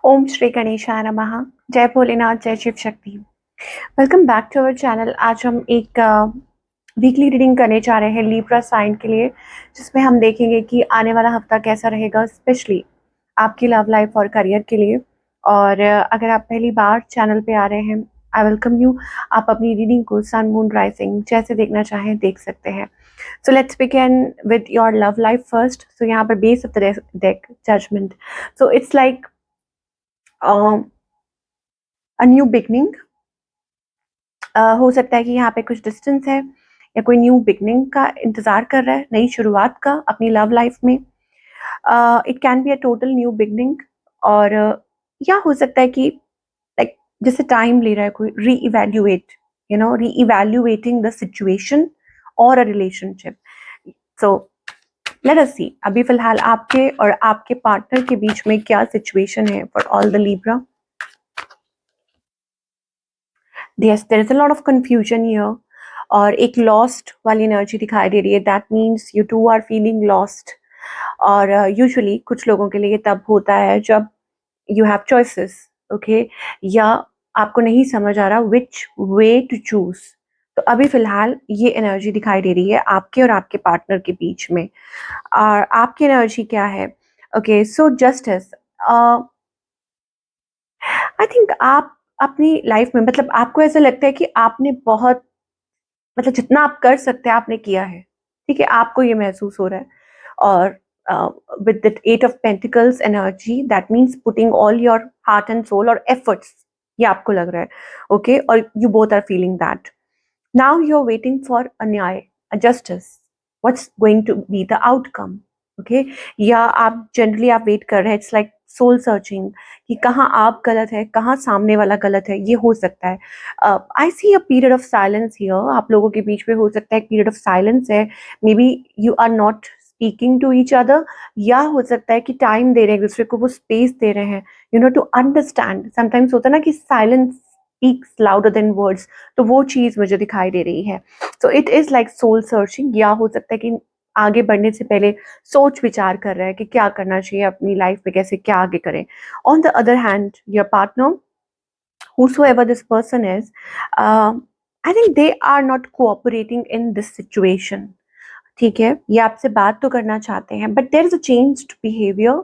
ओम श्री गणेशाय नमः। जय भोलेनाथ, जय Shiv Shakti. Welcome back to our channel. आज हम एक वीकली रीडिंग करने जा रहे हैं लिब्रा साइन के लिए, जिसमें हम देखेंगे कि आने वाला हफ्ता कैसा रहेगा, स्पेशली आपकी लव लाइफ और करियर के लिए। और अगर आप पहली बार चैनल पे आ रहे हैं, आई वेलकम यू। आप अपनी रीडिंग को सन मून राइजिंग जैसे देखना चाहें देख सकते हैं। So let's begin with your love life first. So यहाँ पर base of the deck judgement. So it's like a new beginning. हो सकता है कि यहाँ पे कुछ डिस्टेंस है या कोई न्यू बिगनिंग का इंतजार कर रहा है, नई शुरुआत का अपनी लव लाइफ में। It can be a total new beginning. और या हो सकता है कि लाइक जैसे टाइम ले रहा है कोई री इवेल्युएट, री इवेल्युएटिंग द सिचुएशन और a relationship. So let us सी अभी फिलहाल आपके और आपके पार्टनर के बीच में क्या सिचुएशन है for all the Libra. Yes, there is a lot of confusion here. और एक लॉस्ट वाली एनर्जी दिखाई दे रही है। That means you two are feeling lost. और यूजुअली कुछ लोगों के लिए तब होता है जब यू हैव चॉइसेस, ओके, या आपको नहीं समझ आ रहा विच वे टू चूज। तो अभी फिलहाल ये एनर्जी दिखाई दे रही है आपके और आपके पार्टनर के बीच में। और आपकी एनर्जी क्या है? Okay, so justice. I think आप अपनी लाइफ में, मतलब आपको ऐसा लगता है कि आपने बहुत, मतलब जितना आप कर सकते हैं आपने किया है, ठीक है, आपको ये महसूस हो रहा है। और with that eight of pentacles energy, that means putting all your heart and soul और एफर्ट्स, ये आपको लग रहा है, ओके, और you both are feeling that. Now you are waiting for a न्याय, a justice, what's going to be the outcome, okay. या आप जनरली आप वेट कर रहे हैं, इट्स लाइक सोल सर्चिंग, कि कहाँ आप गलत है, कहाँ सामने वाला गलत है, ये हो सकता है। I see a period of silence here. आप लोगों के बीच में हो सकता है एक पीरियड ऑफ साइलेंस है। Maybe you are not speaking to each other, या हो सकता है कि टाइम दे रहे हैं एक दूसरे को, वो स्पेस दे रहे हैं, टू अंडरस्टैंड। समटाइम्स होता है ना कि silence speaks louder than words. तो वो चीज मुझे दिखाई दे रही है। So it is like soul searching. या हो सकता है कि आगे बढ़ने से पहले सोच विचार कर रहा है कि क्या करना चाहिए अपनी लाइफ में, कैसे क्या आगे करें। On the other hand, your partner, whosoever this person is, I think they are not cooperating in this situation. ठीक है, ये आपसे बात तो करना चाहते हैं, but there is a changed behaviour.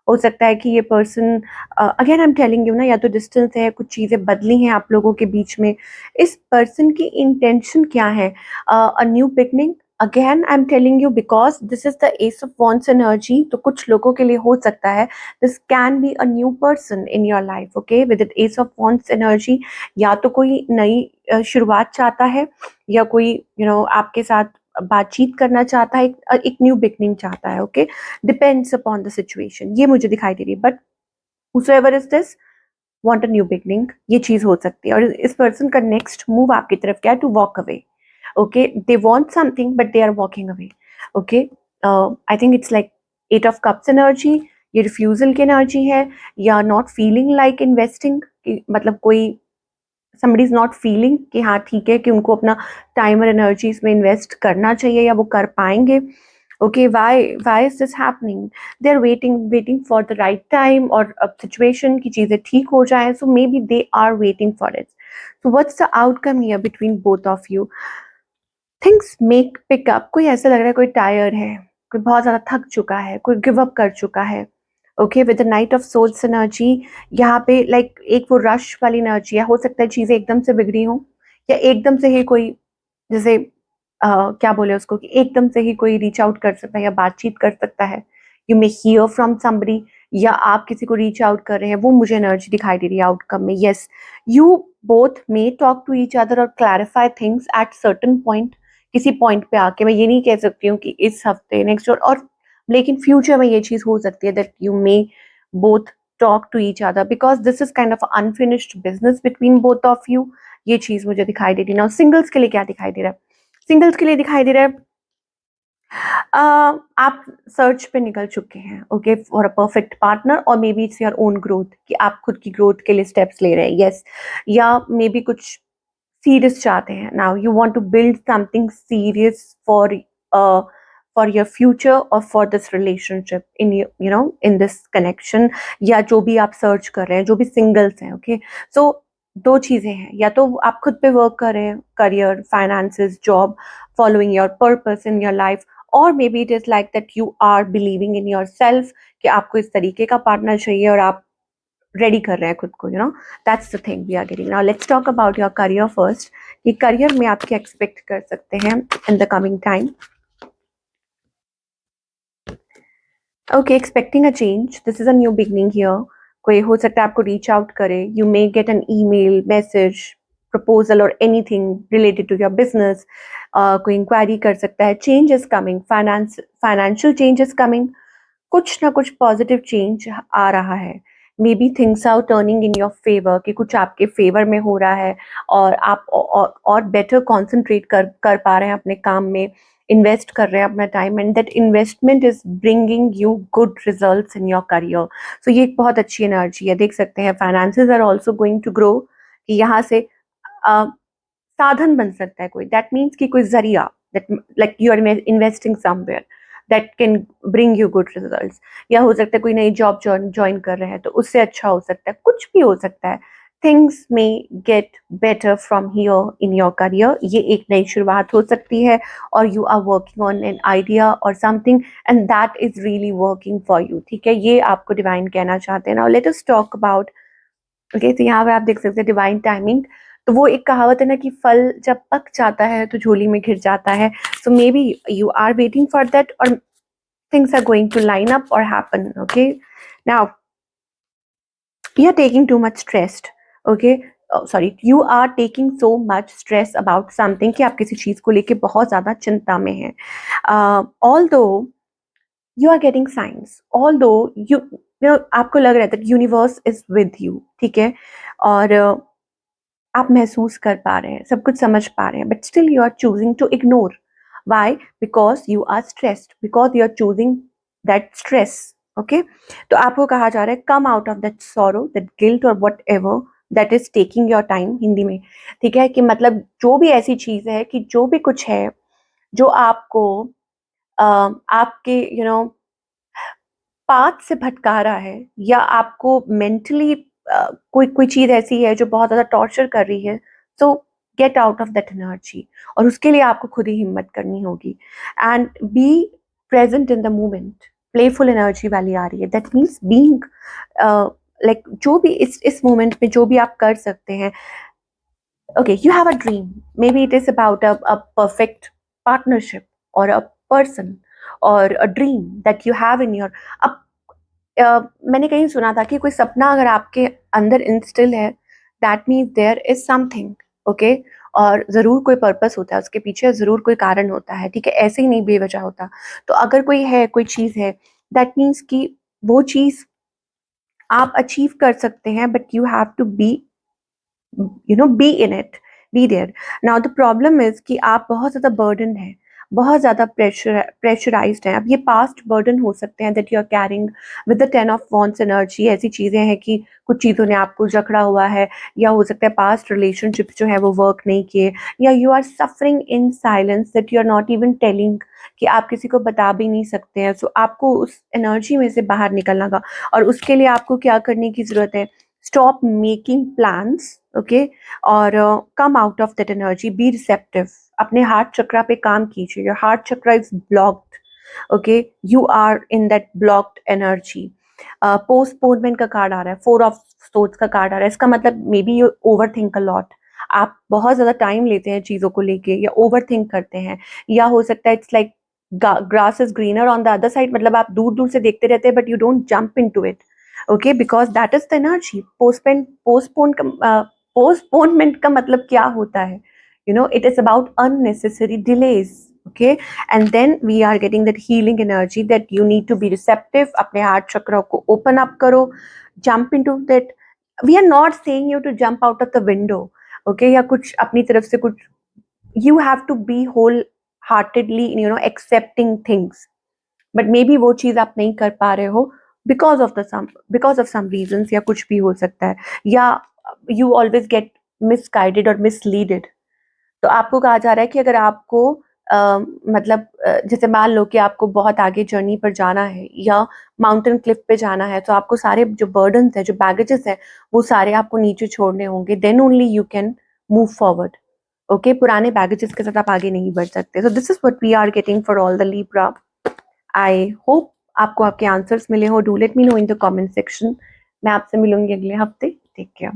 हो सकता है कि ये person, again I am telling you ना, या तो डिस्टेंस है, कुछ चीज़ें बदली हैं आप लोगों के बीच में। इस पर्सन की इंटेंशन क्या है? अ new beginning. Again I am telling you because this is the S of wants energy, तो कुछ लोगों के लिए हो सकता है this can be a new person in your life, okay, with S of wants energy. या तो कोई नई शुरुआत चाहता है, या कोई आपके साथ बातचीत करना चाहता है, एक न्यू बिगनिंग चाहता है, okay. Depends upon the situation, ये मुझे दिखाई दे रही है। But हुसोएवर is this want a new beginning, ये चीज हो सकती है। और इस पर्सन का नेक्स्ट मूव आपकी तरफ क्या है? To walk away, okay. They want something but they are walking away, okay. I think it's like eight of cups energy. ये रिफ्यूजल की एनर्जी है, या नॉट फीलिंग लाइक इन्वेस्टिंग, मतलब कोई somebody is not feeling कि हाँ ठीक है, कि उनको अपना टाइम और एनर्जी इसमें इन्वेस्ट करना चाहिए या वो कर पाएंगे। Okay, why is this happening? They are waiting for the right time और सिचुएशन की चीज़ें ठीक हो जाए। So maybe they are waiting for it. So what's the outcome here between both of you? Things make pick up. कोई ऐसा लग रहा है कोई टायर है, कोई बहुत ज़्यादा थक चुका है, कोई गिव अप कर चुका है, okay, with the knight of souls energy. यहाँ पे लाइक एक वो रश वाली एनर्जी है। हो सकता है चीज़ें एकदम से बिगड़ी हों, या एकदम से ही कोई, जैसे क्या बोले उसको, कि एकदम से ही कोई रीच आउट कर सकता है या बातचीत कर सकता है। You may here from somebody, या आप किसी को रीच आउट कर रहे हैं, वो मुझे एनर्जी दिखाई दे रही है आउटकम में। Yes, you both may talk to each other और clarify things at certain point. किसी पॉइंट पे आके, मैं ये नहीं कह सकती हूँ कि इस हफ्ते, नेक्स्ट, और लेकिन फ्यूचर में ये चीज हो सकती है that you may both talk to each other, because this is kind of unfinished business between both of you. ये चीज मुझे दिखाई दे रही है। नाउ सिंगल्स के लिए क्या दिखाई दे रहा है? सिंगल्स के लिए दिखाई दे रहा है आप सर्च पे निकल चुके हैं, okay, for a perfect partner, और maybe it's your own growth, कि आप खुद की ग्रोथ के लिए स्टेप्स ले रहे हैं। यस, या मे बी कुछ सीरियस चाहते हैं। Now you want to build something serious for for your future और for this relationship in you know in this connection, या जो भी आप सर्च कर रहे हैं, जो भी सिंगल्स हैं, ओके। सो दो चीजें हैं, या तो आप खुद पे वर्क कर रहे हैं, career, finances, job, following your purpose in your life, और maybe it is like that you are believing in yourself कि आपको इस तरीके का पार्टनर चाहिए और आप रेडी कर रहे हैं खुद को, that's the thing we are getting. Now let's talk about your career first, कि करियर में आप क्या एक्सपेक्ट कर सकते हैं in the coming time. Okay, expecting a change, this is a new beginning here. कोई हो सकता है आपको रीच आउट करे, you may get an email, message, proposal और anything related to your business. कोई इंक्वायरी कर सकता है, change is coming, financial change is coming, कुछ ना कुछ पॉजिटिव चेंज आ रहा है। Maybe things are turning in your favour, कि कुछ आपके फेवर में हो रहा है और आप और बेटर कॉन्सेंट्रेट कर पा रहे हैं अपने काम में, इन्वेस्ट कर रहे हैं अपना time, and that investment is bringing you good results in your career. So ये एक बहुत अच्छी एनर्जी है, देख सकते हैं। Finances are also going to grow, कि यहाँ से साधन बन सकता है कोई, दैट मीन्स कि कोई जरिया, that like you are investing somewhere that can bring you good results. या हो सकता है कोई नई जॉब ज्वाइन कर रहे हैं तो उससे अच्छा हो सकता है, कुछ भी हो सकता है। Things may get better from here in your career, ये एक नई शुरुआत हो सकती है, और you are working on an idea और something and that is really working for you, ठीक है। ये आपको डिवाइन कहना चाहते हैं। Now let us talk about, okay, तो यहाँ पे आप देख सकते हैं डिवाइन टाइमिंग। तो वो एक कहावत है ना कि फल जब पक जाता है तो झोली में घिर जाता है। So maybe you are waiting for that, और things are going to line up or happen, okay? Now you are taking too much stressed, okay? Sorry, you are taking so much stress about something कि आप किसी चीज को लेके बहुत ज्यादा चिंता में हैं। Although you are getting signs, although you know आपको लग रहा है that universe is with you, ठीक है, और आप महसूस कर पा रहे हैं, सब कुछ समझ पा रहे हैं, but still you are choosing to ignore. Why? Because you are stressed, because you are choosing that stress, okay? तो आपको कहा जा रहा है come out of that sorrow, that guilt or whatever that is taking your time, Hindi में, ठीक है, कि मतलब जो भी ऐसी चीज है, कि जो भी कुछ है जो आपको आपके पाथ से भटका रहा है, या आपको मेंटली कोई कोई चीज ऐसी है जो बहुत ज्यादा टॉर्चर कर रही है, सो get out of that energy, और उसके लिए आपको खुद ही हिम्मत करनी होगी, and be present in the moment. Playful energy वाली आ रही है, दैट मीन्स बीइंग लाइक जो भी इस मोमेंट में जो भी आप कर सकते हैं। Okay, you have a dream, maybe it is about a perfect partnership or a person or a dream that you have in your अब मैंने कहीं सुना था कि कोई सपना अगर आपके अंदर इंस्टिल है, that means there is something, okay, और जरूर कोई पर्पस होता है उसके पीछे, जरूर कोई कारण होता है, ठीक है, ऐसे ही नहीं बेवजह होता। तो अगर कोई है, कोई चीज है, दैट मीन्स कि वो चीज आप अचीव कर सकते हैं, but you have to be be in it, be there. Now the problem is कि आप बहुत ज़्यादा burdened हैं, बहुत ज़्यादा pressurized हैं। अब ये past burden हो सकते हैं that you are carrying with the 10 of wands energy। ऐसी चीज़ें हैं कि कुछ चीज़ों ने आपको जकड़ा हुआ है, या हो सकता है past relationships जो है वो work नहीं किए, या you are suffering in silence that you are not even telling, कि आप किसी को बता भी नहीं सकते हैं। सो आपको उस एनर्जी में से बाहर निकलना होगा, और उसके लिए आपको क्या करने की ज़रूरत है? स्टॉप मेकिंग प्लान्स, ओके, और come out of that energy, be receptive, अपने हार्ट चक्रा पे काम कीजिए। Your heart chakra is blocked, okay, you are in that blocked energy. Postponement का कार्ड आ रहा है, 4 ऑफ सोर्ड्स का कार्ड आ रहा है, इसका मतलब maybe you overthink a lot, आप बहुत ज्यादा टाइम लेते हैं चीजों को लेके, या ओवर थिंक करते हैं, या हो सकता है it's like grass is greener on the other side, मतलब आप दूर दूर से देखते रहते हैं but you don't jump into it, okay, because that is the energy। postponement का मतलब क्या होता है? It is about unnecessary delays, okay, and then we are getting that healing energy that you need to be receptive, अपने heart चक्र को open up करो, jump into that। we are not saying you to jump out of the window, okay, या कुछ अपनी तरफ से कुछ, you have to be wholeheartedly accepting things, but may be वो चीज आप नहीं कर पा रहे हो बिकॉज ऑफ सम रीजंस, या कुछ भी हो सकता है, या यू ऑलवेज गेट मिसगाइडेड और मिसलीडेड। तो आपको कहा जा रहा है कि अगर आपको मतलब जैसे मान लो कि आपको बहुत आगे जर्नी पर जाना है या माउंटेन क्लिफ पे जाना है, तो आपको सारे जो बर्डन्स है, जो बैगेजेस है, वो सारे आपको नीचे छोड़ने होंगे, then only you can move forward. Okay, पुराने बैगेजेस के साथ आप आगे नहीं बढ़ सकते। So this is what we are getting for all the Libra. I hope आपको आपके आंसर्स मिले हो। Do let me know in the comment section. मैं आपसे मिलूंगी अगले हफ्ते। Take care.